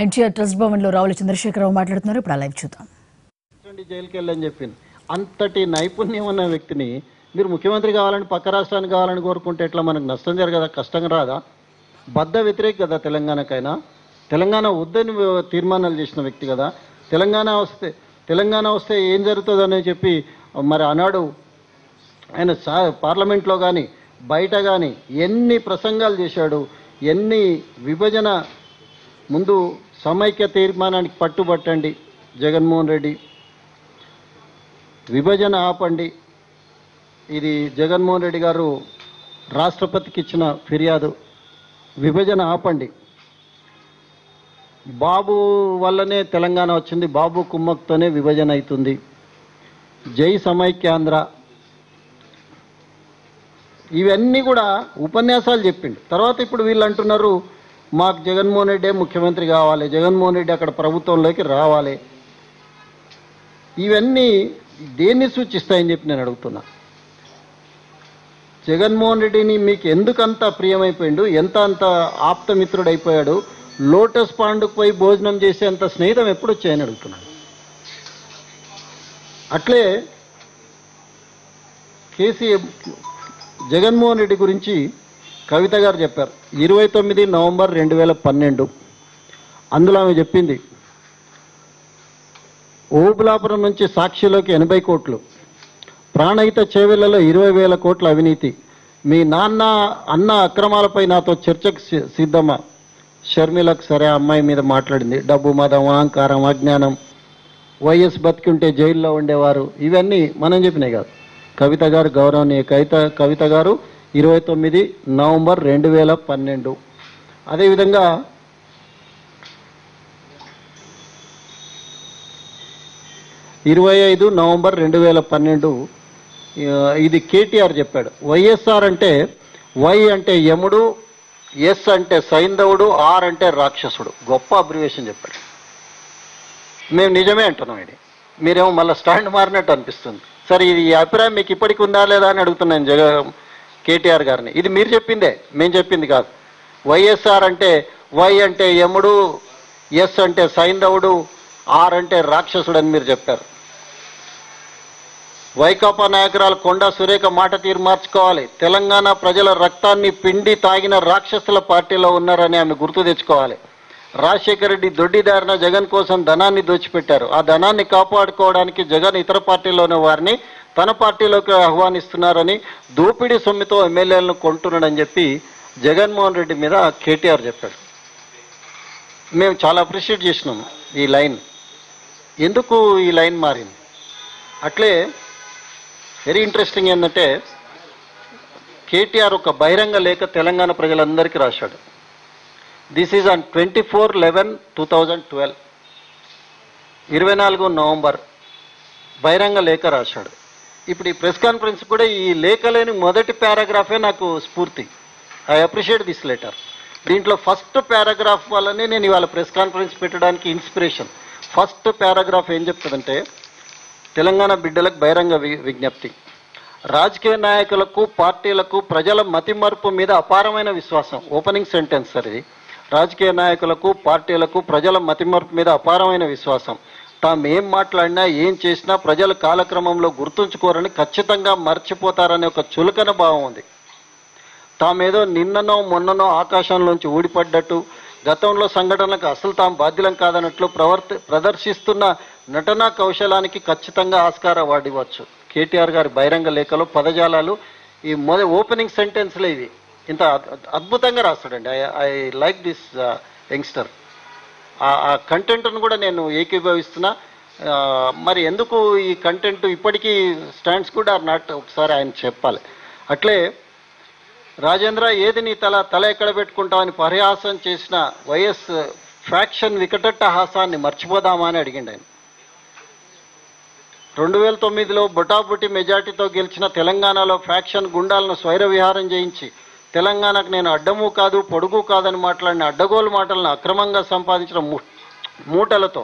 NTR trust భవన్లో రావుల చంద్రశేఖరరావు మాట్లాడుతున్నారు. ఇప్పుడు లైవ్ చూద్దాం. జైలుకి వెళ్ళని చెప్పింది. అంతటి నైపుణ్యం ఉన్న వ్యక్తిని మీరు ముఖ్యమంత్రి కావాలని పక్క రాష్ట్రానికి కావాలని కోరుకుంటే ఎట్లా? మనకు నష్టం జరగదా? కష్టంగా రాదా? బద్ద వ్యతిరేక కదా తెలంగాణకైనా. తెలంగాణ వద్దని తీర్మానాలు చేసిన వ్యక్తి కదా. తెలంగాణ వస్తే ఏం జరుగుతుందని చెప్పి మరి ఆనాడు ఆయన పార్లమెంట్లో కానీ బయట కానీ ఎన్ని ప్రసంగాలు చేశాడు, ఎన్ని విభజన ముందు సమైక్య తీర్మానానికి పట్టుబట్టండి జగన్మోహన్ రెడ్డి, విభజన ఆపండి. ఇది జగన్మోహన్ రెడ్డి గారు రాష్ట్రపతికి ఇచ్చిన ఫిర్యాదు. విభజన ఆపండి. బాబు వల్లనే తెలంగాణ వచ్చింది, బాబు కుమ్మక్తోనే విభజన అవుతుంది. జై సమైక్యాంధ్ర. ఇవన్నీ కూడా ఉపన్యాసాలు చెప్పిండు. తర్వాత ఇప్పుడు వీళ్ళు అంటున్నారు మాకు జగన్మోహన్ రెడ్డి ముఖ్యమంత్రి కావాలి, జగన్మోహన్ రెడ్డి అక్కడ ప్రభుత్వంలోకి రావాలి. ఇవన్నీ దేన్ని సూచిస్తాయని చెప్పి నేను అడుగుతున్నా. జగన్మోహన్ రెడ్డిని మీకు ఎందుకంత ప్రియమైపోయిండు, అంత ఆప్తమిత్రుడు అయిపోయాడు? లోటస్ పాండుకు పోయి భోజనం చేసేంత స్నేహితం ఎప్పుడు వచ్చాయని అడుగుతున్నాను. అట్లే జగన్మోహన్ రెడ్డి గురించి కవిత గారు చెప్పారు 29 నవంబర్ 2012. అందులో ఆమె చెప్పింది ఓబులాపురం నుంచి సాక్షిలోకి 80 కోట్లు, ప్రాణహిత చేవెళ్లలో 20,000 కోట్ల అవినీతి, మీ నాన్న అన్న అక్రమాలపై నాతో చర్చకు సిద్ధమా? షర్మిలకు సరే అమ్మాయి మీద మాట్లాడింది. డబ్బు, మదం, అహంకారం, అజ్ఞానం, వైఎస్ బతికుంటే జైల్లో ఉండేవారు. ఇవన్నీ మనం చెప్పినాయి కాదు. కవిత గారు, గౌరవనీయ కవిత గారు 29 నవంబర్ 2012. అదేవిధంగా 25 నవంబర్ 2012 ఇది కేటీఆర్ చెప్పాడు. వైఎస్ఆర్ అంటే వై అంటే యముడు, ఎస్ అంటే సైంధవుడు, ఆర్ అంటే రాక్షసుడు. గొప్ప అబ్రివేషన్ చెప్పాడు. మేము నిజమే అంటున్నాం. ఇది మీరేమో మళ్ళీ స్టాండ్ మారినట్టు అనిపిస్తుంది. సరే, ఇది ఈ అభిప్రాయం మీకు ఇప్పటికి ఉందా లేదా అని అడుగుతున్నాను కేటీఆర్ గారిని. ఇది మీరు చెప్పిందే, మేము చెప్పింది కాదు. వైఎస్ఆర్ అంటే వై అంటే యముడు, ఎస్ అంటే సైంధవుడు, ఆర్ అంటే రాక్షసుడు అని మీరు చెప్పారు. వైకాపా నాయకురాలు కొండా సురేఖ మాట తీరు మార్చుకోవాలి. తెలంగాణ ప్రజల రక్తాన్ని పిండి తాగిన రాక్షసుల పార్టీలో ఉన్నారని ఆమె గుర్తు తెచ్చుకోవాలి. రాజశేఖర రెడ్డి దొడ్డిదారిన జగన్ కోసం ధనాన్ని దోచిపెట్టారు. ఆ ధనాన్ని కాపాడుకోవడానికి జగన్ ఇతర పార్టీలోని వారిని తన పార్టీలోకి ఆహ్వానిస్తున్నారని, దోపిడీ సొమ్ముతో ఎమ్మెల్యేలను కొంటున్నాడని చెప్పి జగన్మోహన్ రెడ్డి మీద కేటీఆర్ చెప్పాడు. మేము చాలా అప్రిషియేట్ చేసినాము ఈ లైన్. ఎందుకు ఈ లైన్ మారింది? అట్లే వెరీ ఇంట్రెస్టింగ్ ఏంటంటే కేటీఆర్ ఒక బహిరంగ లేఖ తెలంగాణ ప్రజలందరికీ రాశాడు. దిస్ ఈజ్ ఆన్ 24/11/2012, 24 నవంబర్ బహిరంగ లేఖ రాశాడు. ఇప్పుడు ఈ ప్రెస్ కాన్ఫరెన్స్ కూడా ఈ లేఖలోని మొదటి పారాగ్రాఫే నాకు స్ఫూర్తి. I appreciate this letter. దీంట్లో ఫస్ట్ పారాగ్రాఫ్ వల్లనే నేను ఇవాళ ప్రెస్ కాన్ఫరెన్స్ పెట్టడానికి ఇన్స్పిరేషన్. ఫస్ట్ పారాగ్రాఫ్ ఏం చెప్తుందంటే, తెలంగాణ బిడ్డలకు బహిరంగ విజ్ఞప్తి. రాజకీయ నాయకులకు, పార్టీలకు ప్రజల మతిమరుపు మీద అపారమైన విశ్వాసం. ఓపెనింగ్ సెంటెన్స్ సార్ ఇది. రాజకీయ నాయకులకు, పార్టీలకు ప్రజల మతిమరుపు మీద అపారమైన విశ్వాసం. తాము ఏం మాట్లాడినా, ఏం చేసినా ప్రజల కాలక్రమంలో గుర్తుంచుకోరని, ఖచ్చితంగా మర్చిపోతారనే ఒక చులకన భావం ఉంది. తామేదో నిన్ననో మొన్ననో ఆకాశంలోంచి ఊడిపడ్డట్టు, గతంలో సంఘటనలకు అసలు తాము బాధ్యులం కాదన్నట్లు ప్రదర్శిస్తున్న నటనా కౌశలానికి ఖచ్చితంగా ఆస్కార అవార్డు ఇవ్వచ్చు. కేటీఆర్ గారి బహిరంగ లేఖలో పదజాలాలు ఈ ఓపెనింగ్ సెంటెన్స్లో ఇవి ఇంత అద్భుతంగా రాస్తాడండి. I like this youngster. ఆ కంటెంట్ను కూడా నేను ఏకీభవిస్తున్నా. మరి ఎందుకు ఈ కంటెంట్ ఇప్పటికీ స్టాండ్స్ కూడా ఆర్ నాట్, ఒకసారి ఆయన చెప్పాలి. అట్లే రాజేంద్ర ఏది నీ తల ఎక్కడ పెట్టుకుంటామని పరిహాసం చేసిన వైఎస్ ఫ్యాక్షన్ వికటట్టహాసాన్ని మర్చిపోదామా అని అడిగిండు ఆయన. 2009లో బొటాబొటి మెజార్టీతో గెలిచిన తెలంగాణలో ఫ్యాక్షన్ గుండాలను స్వైర విహారం చేయించి తెలంగాణకు నేను అడ్డము కాదు పొడుగు కాదని మాట్లాడిన అడ్డగోలు మాటలను అక్రమంగా సంపాదించిన మూటలతో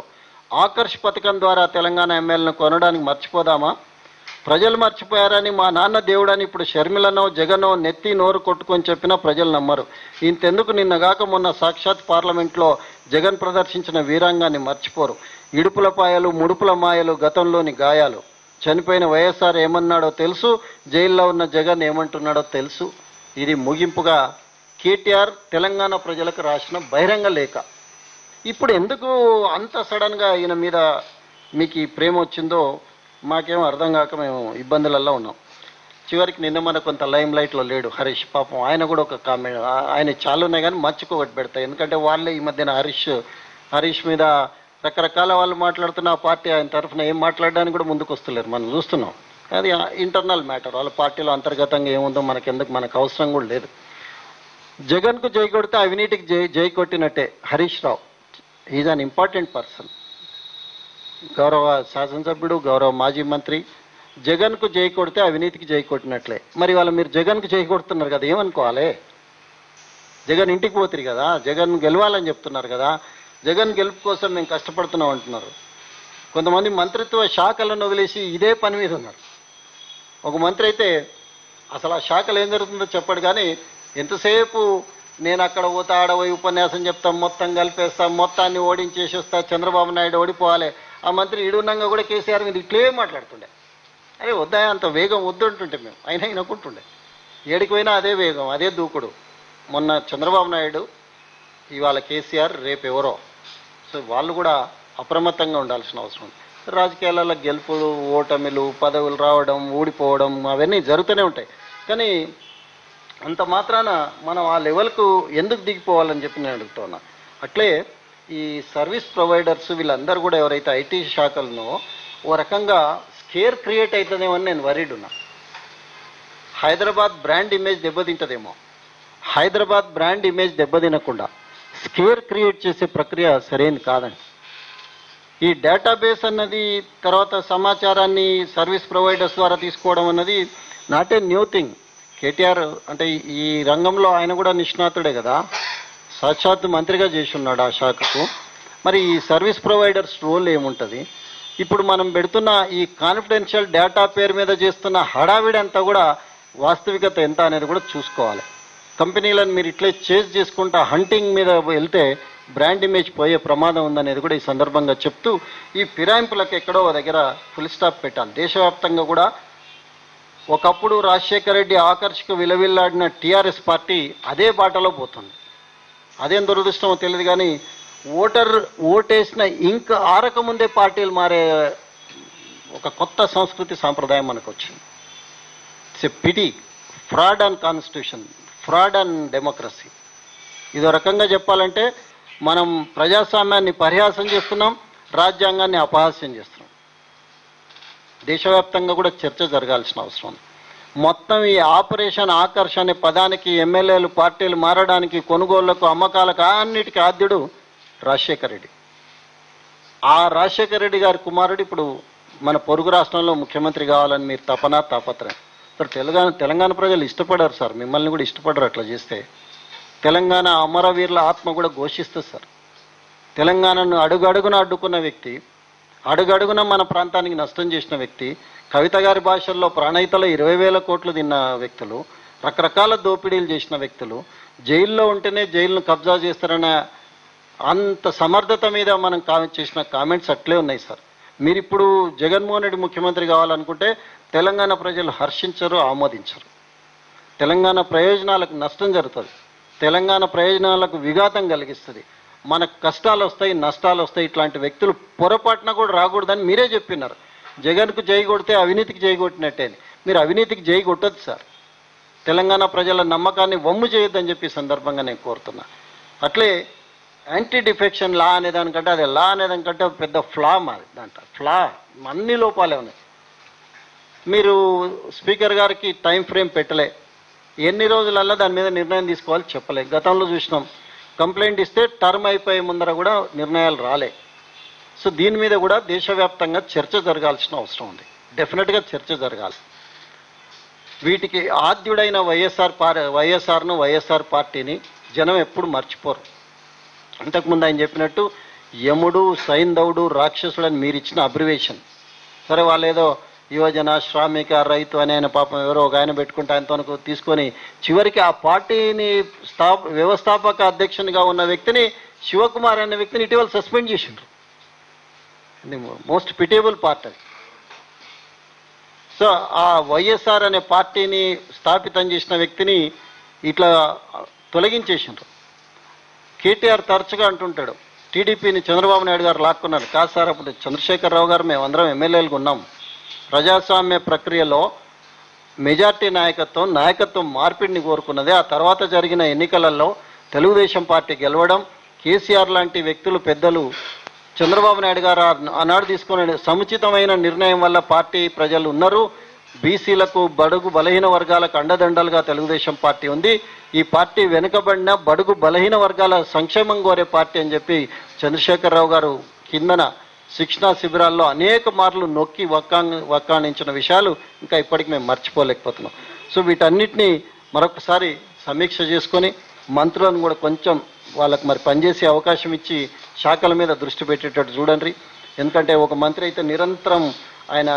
ఆకర్ష్ పథకం ద్వారా తెలంగాణ ఎమ్మెల్యేలను కొనడానికి మర్చిపోదామా? ప్రజలు మర్చిపోయారని మా నాన్న దేవుడని ఇప్పుడు షర్మిలనో జగనో నెత్తి నోరు కొట్టుకొని చెప్పినా ప్రజలు నమ్మరు. ఇంతెందుకు నిన్నగాక మొన్న సాక్షాత్ పార్లమెంట్లో జగన్ ప్రదర్శించిన వీరాంగాన్ని మర్చిపోరు. ఇడుపుల పాయలు, ముడుపుల మాయలు, గతంలోని గాయాలు. చనిపోయిన వైఎస్ఆర్ ఏమన్నాడో తెలుసు, జైల్లో ఉన్న జగన్ ఏమంటున్నాడో తెలుసు. ఇది ముగింపుగా కేటీఆర్ తెలంగాణ ప్రజలకు రాసిన బహిరంగ లేఖ. ఇప్పుడు ఎందుకు అంత సడన్గా ఈయన మీద మీకు ఈ ప్రేమ వచ్చిందో మాకేమో అర్థం కాక మేము ఇబ్బందులలో ఉన్నాం. చివరికి నిన్న మన కొంత లైమ్ లైట్లో లేడు హరీష్. పాపం ఆయన కూడా ఒక కామెంట్, ఆయన చాలా ఉన్నాయి కానీ మర్చిపోగొట్టి పెడతాయి. ఎందుకంటే వాళ్ళే ఈ మధ్యన హరీష్ మీద రకరకాల వాళ్ళు మాట్లాడుతున్న ఆ పార్టీ ఆయన తరఫున ఏం మాట్లాడడానికి కూడా ముందుకు వస్తలేరు. మనం చూస్తున్నాం. అది ఇంటర్నల్ మ్యాటర్. వాళ్ళ పార్టీలో అంతర్గతంగా ఏముందో మనకు అవసరం కూడా లేదు. జగన్కు జై కొడితే అవినీతికి జై కొట్టినట్టే Harish Rao. Is an important person. గౌరవ శాసనసభ్యుడు, గౌరవ మాజీ మంత్రి. జగన్కు జై కొడితే అవినీతికి జై కొట్టినట్లే. మరి వాళ్ళు మీరు జగన్కు జై కొడుతున్నారు కదా, ఏమనుకోవాలి? జగన్ ఇంటికి పోతురు కదా, జగన్ గెలవాలని చెప్తున్నారు కదా, జగన్ గెలుపు కోసం మేము కష్టపడుతున్నాం అంటున్నారు. కొంతమంది మంత్రిత్వ శాఖలను వదిలేసి ఇదే పని మీద ఉన్నారు. ఒక మంత్రి అయితే అసలు ఆ శాఖలు ఏం జరుగుతుందో చెప్పడు కానీ ఎంతసేపు నేను అక్కడ పోతా, ఆడ పోయి ఉపన్యాసం చెప్తాం, మొత్తం కలిపేస్తాం, మొత్తాన్ని ఓడించేసి వస్తా, చంద్రబాబు నాయుడు ఓడిపోవాలి. ఆ మంత్రి ఈడున్నాగా కూడా కేసీఆర్ మీద ఇట్లే మాట్లాడుతుండే. అరే వద్దా, అంత వేగం వద్దంటుంటే మేము అయినా వినకుంటుండే. ఏడికి పోయినా అదే వేగం, అదే దూకుడు. మొన్న చంద్రబాబు నాయుడు, ఇవాళ కేసీఆర్, రేపు ఎవరో. సో వాళ్ళు కూడా అప్రమత్తంగా ఉండాల్సిన అవసరం ఉంది. రాజకీయాలలో గెలుపులు, ఓటమిలు, పదవులు రావడం, ఊడిపోవడం అవన్నీ జరుగుతూనే ఉంటాయి. కానీ అంత మాత్రాన మనం ఆ లెవెల్కు ఎందుకు దిగిపోవాలని చెప్పి నేను అడుగుతున్నా. అట్లే ఈ సర్వీస్ ప్రొవైడర్స్ వీళ్ళందరూ కూడా ఎవరైతే ఐటీ శాఖలను ఓ రకంగా స్కేర్ క్రియేట్ అవుతుందేమో అని నేను వరీడ్ ఉన్నా. హైదరాబాద్ బ్రాండ్ ఇమేజ్ దెబ్బతింటుందేమో. హైదరాబాద్ బ్రాండ్ ఇమేజ్ దెబ్బతినకుండా స్కేర్ క్రియేట్ చేసే ప్రక్రియ సరైనది కాదండి. ఈ డేటాబేస్ అన్నది, తర్వాత సమాచారాన్ని సర్వీస్ ప్రొవైడర్స్ ద్వారా తీసుకోవడం అన్నది not a new thing. KTR అంటే ఈ రంగంలో ఆయన కూడా నిష్ణాతుడే కదా, సాక్షాత్ మంత్రిగా చేసి ఉన్నాడు ఆ శాఖకు. మరి ఈ సర్వీస్ ప్రొవైడర్స్ రోల్ ఏముంటుంది? ఇప్పుడు మనం పెడుతున్న ఈ కాన్ఫిడెన్షియల్ డేటా పేరు మీద చేస్తున్న హడావిడి అంతా కూడా వాస్తవికత ఎంత అనేది కూడా చూసుకోవాలి. కంపెనీలను మీరు ఇట్లే చేజ్ చేసుకుంటా హంటింగ్ మీద వెళ్తే బ్రాండ్ ఇమేజ్ పోయే ప్రమాదం ఉందనేది కూడా ఈ సందర్భంగా చెప్తూ, ఈ ఫిరాయింపులకు ఎక్కడో దగ్గర ఫుల్ స్టాప్ పెట్టాలి. దేశవ్యాప్తంగా కూడా ఒకప్పుడు రాజశేఖర రెడ్డి ఆకర్షకు విలవిల్లాడిన టీఆర్ఎస్ పార్టీ అదే బాటలో పోతుంది. అదేం దురదృష్టమో తెలియదు కానీ ఓటేసిన ఇంకా ఆరకముందే పార్టీలు మారే ఒక కొత్త సంస్కృతి సాంప్రదాయం మనకు వచ్చింది. It's a pity. Fraud and constitution, fraud and democracy. ఇదో రకంగా చెప్పాలంటే మనం ప్రజాస్వామ్యాన్ని పరిహాసం చేస్తున్నాం, రాజ్యాంగాన్ని అపహాస్యం చేస్తున్నాం. దేశవ్యాప్తంగా కూడా చర్చ జరగాల్సిన అవసరం ఉంది. మొత్తం ఈ ఆపరేషన్ ఆకర్ష్ అనే పదానికి ఎమ్మెల్యేలు, పార్టీలు మారడానికి, కొనుగోళ్లకు, అమ్మకాలకు అన్నిటికీ ఆద్యుడు రాజశేఖర రెడ్డి. ఆ రాజశేఖర రెడ్డి గారి కుమారుడు ఇప్పుడు మన పొరుగు రాష్ట్రంలో ముఖ్యమంత్రి కావాలని మీరు తాపత్రయం. సార్ తెలంగాణ ప్రజలు ఇష్టపడారు సార్, మిమ్మల్ని కూడా ఇష్టపడరు అట్లా చేస్తే. తెలంగాణ అమరవీరుల ఆత్మ కూడా ఘోషిస్తుంది సార్. తెలంగాణను అడుగడుగున అడ్డుకున్న వ్యక్తి, అడుగడుగున మన ప్రాంతానికి నష్టం చేసిన వ్యక్తి, కవిత గారి భాషల్లో ప్రాణహితలో 20,000 కోట్లు తిన్న వ్యక్తులు, రకరకాల దోపిడీలు చేసిన వ్యక్తులు, జైల్లో ఉంటేనే జైలును కబ్జా చేస్తారన్న అంత సమర్థత మీద మనం చేసిన కామెంట్స్ అట్లే ఉన్నాయి సార్. మీరు ఇప్పుడు జగన్మోహన్ రెడ్డి ముఖ్యమంత్రి కావాలనుకుంటే తెలంగాణ ప్రజలు హర్షించరు, ఆమోదించరు. తెలంగాణ ప్రయోజనాలకు నష్టం జరుగుతుంది, తెలంగాణ ప్రయోజనాలకు విఘాతం కలిగిస్తుంది, మనకు కష్టాలు వస్తాయి, నష్టాలు వస్తాయి. ఇట్లాంటి వ్యక్తులు పొరపాటున కూడా రాకూడదని మీరే చెప్పినారు. జగన్కు జై కొడితే అవినీతికి జై కొట్టినట్టే. మీరు అవినీతికి జై కొట్టద్దు సార్. తెలంగాణ ప్రజల నమ్మకాన్ని వమ్ము చేయొద్దని చెప్పి సందర్భంగా నేను కోరుతున్నా. అట్లే యాంటీ డిఫెక్షన్ లా అనేదానికంటే, అది లా అనేదానికంటే పెద్ద ఫ్లా మాది. ఫ్లా అన్ని లోపాలే ఉన్నాయి. మీరు స్పీకర్ గారికి టైం ఫ్రేమ్ పెట్టలే, ఎన్ని రోజులల్లో దాని మీద నిర్ణయం తీసుకోవాలి చెప్పలే. గతంలో చూసినాం, కంప్లైంట్ ఇస్తే టర్మ్ అయిపోయే ముందర కూడా నిర్ణయాలు రాలే. సో దీని మీద కూడా దేశవ్యాప్తంగా చర్చ జరగాల్సిన అవసరం ఉంది. డెఫినెట్గా చర్చ జరగాలి. వీటికి ఆద్యుడైన వైఎస్ఆర్ను, వైఎస్ఆర్ పార్టీని జనం ఎప్పుడు మర్చిపోరు. ఇంతకుముందు ఆయన చెప్పినట్టు యముడు, సైంధవుడు, రాక్షసుడు అని మీరు ఇచ్చిన అబ్రివేషన్. సరే, వాళ్ళు ఏదో యువజన, శ్రామిక, రైతు అని ఆయన పాపం ఎవరో ఒక ఆయన పెట్టుకుంటే ఆయనతో తీసుకొని చివరికి ఆ పార్టీని వ్యవస్థాపక అధ్యక్షునిగా ఉన్న వ్యక్తిని శివకుమార్ అనే వ్యక్తిని ఇటీవల సస్పెండ్ చేసిండ్రు. మోస్ట్ పిటేబుల్ పార్ట్ అది. సో ఆ వైఎస్ఆర్ అనే పార్టీని స్థాపితం చేసిన వ్యక్తిని ఇట్లా తొలగించేసిండ్రు. కేటీఆర్ తరచుగా అంటుంటాడు, టీడీపీని చంద్రబాబు నాయుడు గారు లాక్కున్నారు. కాదు సార్, అప్పుడు చంద్రశేఖరరావు గారు మేమందరం ఎమ్మెల్యేలుగా ఉన్నాం. ప్రజాస్వామ్య ప్రక్రియలో మెజార్టీ నాయకత్వం మార్పిడిని కోరుకున్నది. ఆ తర్వాత జరిగిన ఎన్నికలలో తెలుగుదేశం పార్టీ గెలవడం, కేసీఆర్ లాంటి వ్యక్తులు పెద్దలు చంద్రబాబు నాయుడు గారు ఆనాడు తీసుకునే సముచితమైన నిర్ణయం వల్ల పార్టీ ప్రజలు ఉన్నారు. బీసీలకు, బడుగు బలహీన వర్గాలకు అండదండలుగా తెలుగుదేశం పార్టీ ఉంది. ఈ పార్టీ వెనుకబడిన బడుగు బలహీన వర్గాల సంక్షేమం కోరే పార్టీ అని చంద్రశేఖరరావు గారు కిందన శిక్షణా శిబిరాల్లో అనేక మార్లు నొక్కి వక్కాణించిన విషయాలు ఇంకా ఇప్పటికి మేము మర్చిపోలేకపోతున్నాం. సో వీటన్నిటినీ మరొకసారి సమీక్ష చేసుకొని మంత్రులను కూడా కొంచెం వాళ్ళకు మరి పనిచేసే అవకాశం ఇచ్చి శాఖల మీద దృష్టి పెట్టేటట్టు చూడండి. ఎందుకంటే ఒక మంత్రి అయితే నిరంతరం ఆయన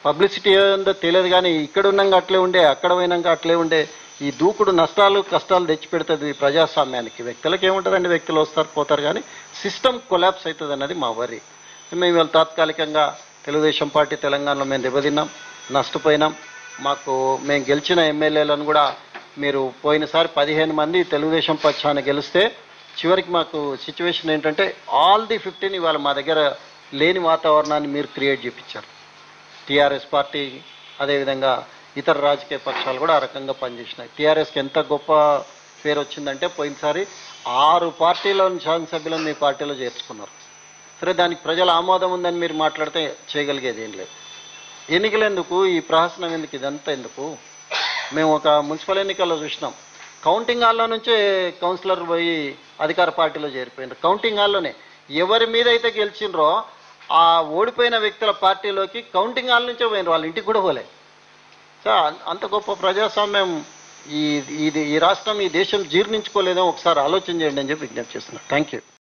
పబ్లిసిటీ ఏందో తెలియదు, కానీ ఇక్కడ ఉన్నాక అట్లే ఉండే, అక్కడ పోయినాక అట్లే ఉండే. ఈ దూకుడు నష్టాలు కష్టాలు తెచ్చిపెడుతుంది ప్రజాస్వామ్యానికి. వ్యక్తులకు ఏముంటుందండి, వ్యక్తులు వస్తారు పోతారు, కానీ సిస్టమ్ కొలాప్స్ అవుతుంది అన్నది మా వరి. మేము ఇవాళ తాత్కాలికంగా తెలుగుదేశం పార్టీ తెలంగాణలో మేము దెబ్బతిన్నాం, నష్టపోయినాం. మేము గెలిచిన ఎమ్మెల్యేలను కూడా మీరు పోయినసారి 15 మంది తెలుగుదేశం పక్షాన గెలిస్తే చివరికి మాకు సిచ్యువేషన్ ఏంటంటే ఆల్ ది 15 ఇవాళ మా దగ్గర లేని వాతావరణాన్ని మీరు క్రియేట్ చేయించారు. టీఆర్ఎస్ పార్టీ అదేవిధంగా ఇతర రాజకీయ పక్షాలు కూడా ఆ రకంగా పనిచేసినాయి. టీఆర్ఎస్కి ఎంత గొప్ప పేరు వచ్చిందంటే పోయినసారి 6 పార్టీలోని శాసనసభ్యులను మీ పార్టీలో చేర్చుకున్నారు. సరే, దానికి ప్రజల ఆమోదం ఉందని మీరు మాట్లాడితే చేయగలిగేది ఏం లేదు. ఎన్నికలు ఎందుకు, ఈ ప్రహసనం ఎందుకు, ఇదంతా ఎందుకు? మేము ఒక మున్సిపల్ ఎన్నికల్లో చూసినాం, కౌంటింగ్ హాల్లో నుంచే కౌన్సిలర్ పోయి అధికార పార్టీలో చేరిపోయినారు. కౌంటింగ్ హాల్లోనే ఎవరి మీద అయితే గెలిచిండ్రో ఆ ఓడిపోయిన వ్యక్తుల పార్టీలోకి కౌంటింగ్ హాల్ నుంచే పోయినారు, వాళ్ళ ఇంటికి కూడా పోలే. సో అంత గొప్ప ప్రజాస్వామ్యం ఈ రాష్ట్రం, ఈ దేశం జీర్ణించుకోలేదో ఒకసారి ఆలోచన చేయండి అని చెప్పి విజ్ఞప్తి చేస్తున్నాను. Thank you.